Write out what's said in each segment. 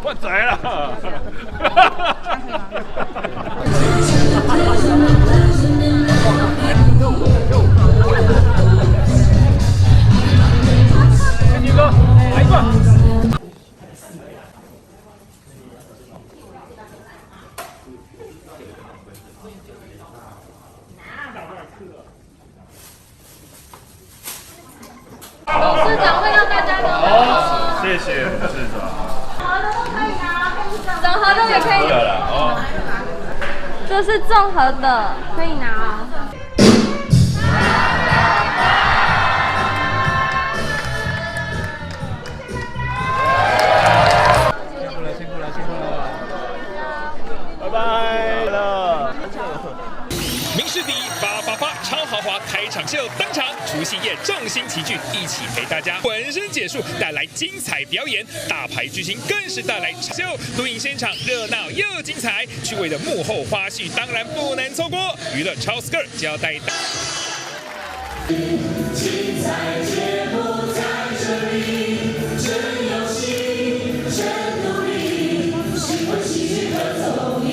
我知啦。天宇哥，来一个。 市长会让大家都好，谢谢市长。好的都可以拿，整盒的也可以。哦，这是综合的，可以拿哦。辛苦了，拜拜了。 民视第一888超豪华开场秀登场，除夕夜众星齐聚，一起陪大家浑身解数，带来精彩表演。大牌巨星更是带来秀，录影现场热闹又精彩，趣味的幕后花絮当然不能错过。娱乐超 Skirt 交代大。精彩节目在这里，真有心，真努力，喜欢喜剧和综艺。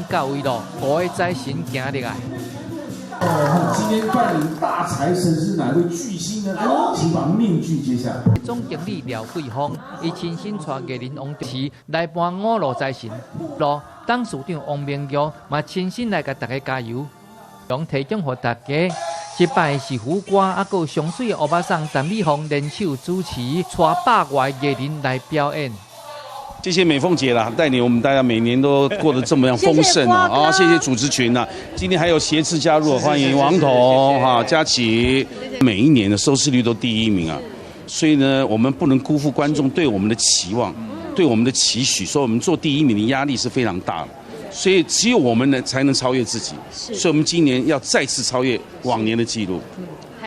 到位咯，各位财神行入来。今天带领大财神是哪位巨星呢？请把面具揭下来。总经理廖桂芳，伊亲身带艺人王池来搬5路财神，董事长王明玉嘛亲身来甲大家加油，将提供给大家。这摆是胡歌，还有上水的欧巴桑陈美凤联手主持，带100外艺人来表演。 谢谢美凤姐啦，带领我们大家每年都过得这么样丰盛啊！谢谢主持群呐，今天还有斜刺加入，欢迎王彤哈、佳琪，每一年的收视率都第1名啊，所以呢，我们不能辜负观众对我们的期望，对我们的期许，所以我们做第1名的压力是非常大的，所以只有我们呢才能超越自己，所以我们今年要再次超越往年的记录，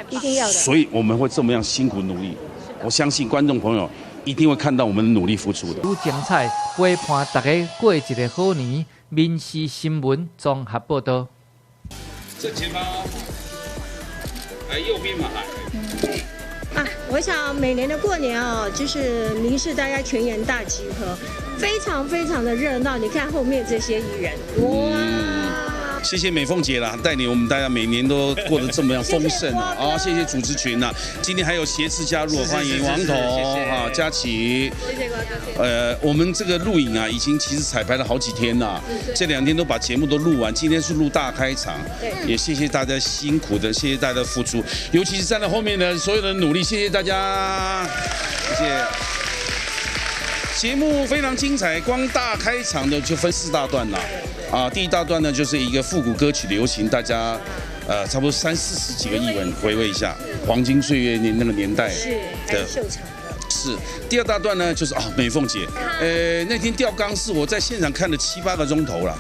一定要的，所以我们会这么样辛苦努力，我相信观众朋友。 一定会看到我们的努力付出的。有精彩，陪伴大家过一个好年。民视新闻综合报道。正前方，右边嘛。我想每年的过年哦，就是民视大家全员大集合，非常非常的热闹。你看后面这些艺人，哇！ 谢谢美凤姐啦，带领我们大家每年都过得这么样丰盛啊！谢谢主持群呐，今天还有斜刺加入，欢迎王彤哈、佳琪。谢谢瓜哥。我们这个录影啊，已经其实彩排了好几天了，这2天都把节目都录完，今天是录大开场。也谢谢大家辛苦的，谢谢大家的付出，尤其是站在后面的所有的努力，谢谢大家，谢谢。 节目非常精彩，光大开场的就分4大段啦。第1大段呢就是一个复古歌曲流行，大家差不多30-40几个艺人回味一下黄金岁月那个年代的秀场。 是，第2大段呢就是美凤姐，那天吊钢是我在现场看了7、8个钟头了。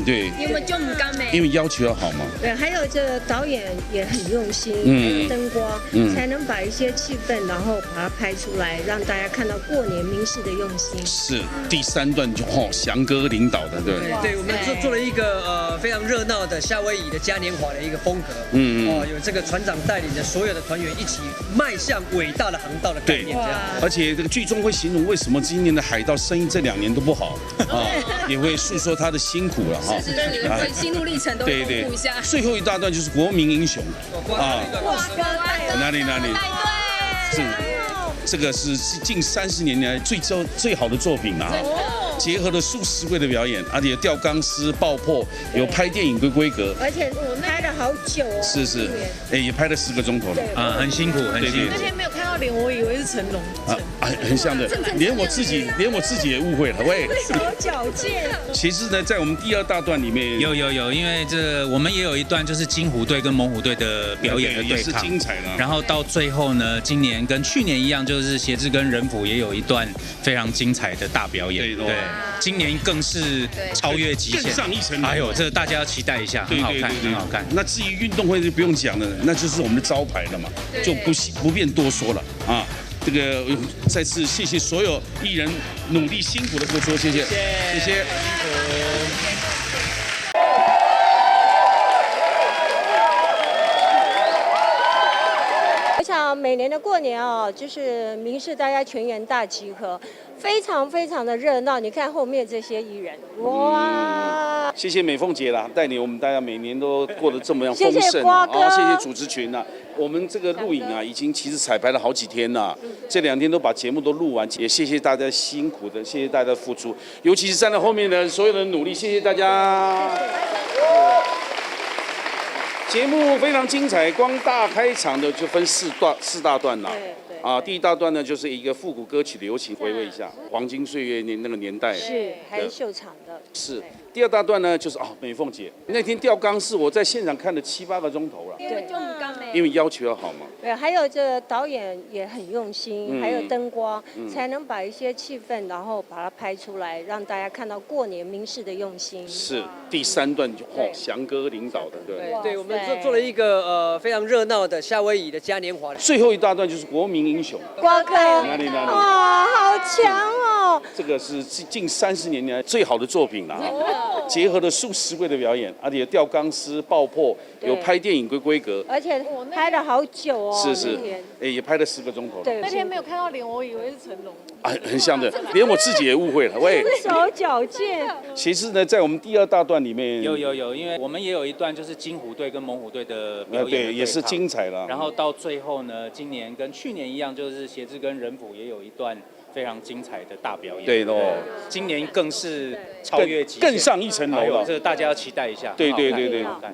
对，因为就唔甘美，因为要求要好嘛。对，还有这个导演也很用心，灯光，才能把一些气氛，然后把它拍出来，让大家看到过年民视的用心。是，第3段就翔哥领导的，对。对，我们做了一个非常热闹的夏威夷的嘉年华的一个风格，有这个船长带领着所有的团员一起迈向伟大的航道的概念，这样。而且这个剧中会形容为什么今年的海盗生意这2年都不好啊，也会诉说他的辛苦了哈。是，心路历程都会公布一下。最后1大段就是国民英雄啊，哪里？这个是近30年来最好的作品啊。 结合了数十位的表演，而且吊钢丝、爆破，有拍电影的规格，而且我拍了好久哦。是，也拍了10个钟头了，很辛苦，很辛苦。那天没有看到脸，我以为是成龙。很像的，连我自己也误会了，喂，手矫健。其实呢，在我们第2大段里面有，因为我们也有一段就是金湖队跟猛虎队的表演的对抗，也是精彩的。然后到最后呢，今年跟去年一样，就是协志跟仁甫也有一段非常精彩的大表演。对，今年更是超越极限，更上一层楼。哎呦，这大家要期待一下，很好看，很好看。那至于运动会就不用讲了，那就是我们的招牌了嘛，就不便多说了啊。这个再次谢谢所有艺人努力辛苦的付出，谢谢。我想每年的过年哦，就是民视大家全员大集合，非常非常的热闹。你看后面这些艺人，哇！谢谢美凤姐啦，带领我们大家每年都过得这么样丰盛。谢谢瓜哥，谢谢主持群啊。我们这个录影啊，已经其实彩排了好几天了，这2天都把节目都录完，也谢谢大家辛苦的，谢谢大家的付出，尤其是站在后面的所有人努力，谢谢大家。节目非常精彩，光大开场的就分4大段啦。啊，第1大段呢，就是一个复古歌曲流行，回味一下黄金岁月那个年代。是，还是秀场的。是。第2大段呢，就是美凤姐那天吊钢是我在现场看了7、8个钟头了。对，因为要求要好嘛。对，还有这导演也很用心，还有灯光，才能把一些气氛，然后把它拍出来，让大家看到过年民视的用心。是第3段就翔哥领导的，对，我们做了一个非常热闹的夏威夷的嘉年华。最后1大段就是国民英雄，瓜哥，哇，好强哦！这个是近30年来最好的作品了啊，结合了数十位的表演，而且吊钢丝、爆破，有拍电影规格，而且拍了好久哦。是，也拍了10个钟头。对，那天没有看到脸，我以为是成龙。很像的，连我自己也误会了，喂。手矫健。其实呢，在我们第2大段里面有，因为我们也有一段就是金湖队跟猛虎队的表演，对，也是精彩了。然后到最后呢，今年跟去年一样，就是协志跟仁甫也有一段非常精彩的大表演。对喽，今年更是超越极限，更上一层楼了。这大家要期待一下。对。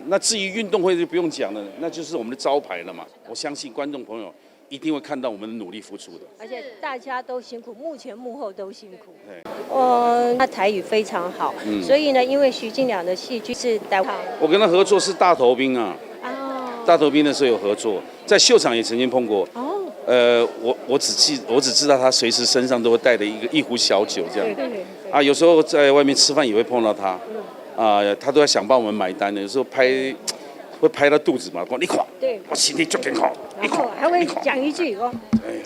那至于运动会就不用讲了，那就是我们的招牌了嘛。我相信观众朋友一定会看到我们的努力付出的，而且大家都辛苦，幕前幕后都辛苦。他台语非常好，所以呢，因为徐静良的戏剧是台湾，我跟他合作是大头兵啊。大头兵的时候有合作，在秀场也曾经碰过。我只知道他随时身上都会带着一壶小酒这样。啊，有时候在外面吃饭也会碰到他，他都要想帮我们买单的。有时候会拍到肚子嘛，讲你看，我身体足健康，然后还会讲一句哦，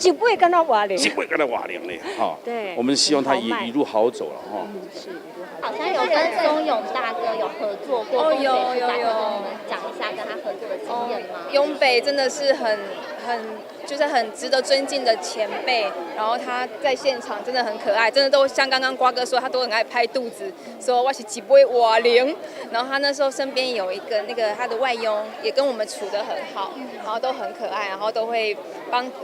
一杯跟他瓦凉，一杯跟他瓦凉嘞，哈。对，我们希望他一路好走了哈。是，好像有跟松勇大哥有合作过，有，讲一下跟他合作的经验吗？勇北真的是很值得尊敬的前辈，然后他在现场真的很可爱，真的都像刚刚瓜哥说，他都很爱拍肚子，说我是几杯瓦凉。然后他那时候身边有一个他的外佣，也跟我们处得很好，然后都很可爱，然后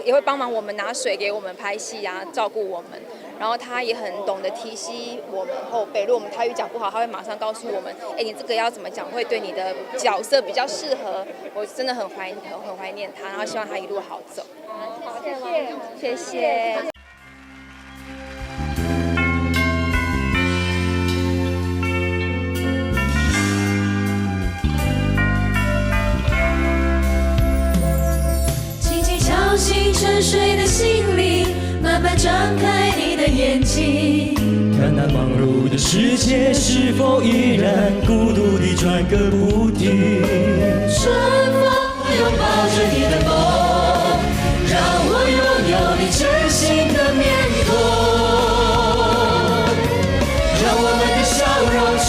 也会帮忙我们拿水给我们拍戏啊，照顾我们。然后他也很懂得提携我们后辈，如果我们台语讲不好，他会马上告诉我们，你这个要怎么讲会对你的角色比较适合。我真的很怀念他，然后希望他一路好走。好，谢谢。轻轻敲醒沉睡的心灵，慢慢张开你的眼睛，看那忙碌的世界是否依然孤独地转个不停。春风拥抱着你的梦，让我拥有你真心的面孔，让我们的笑容充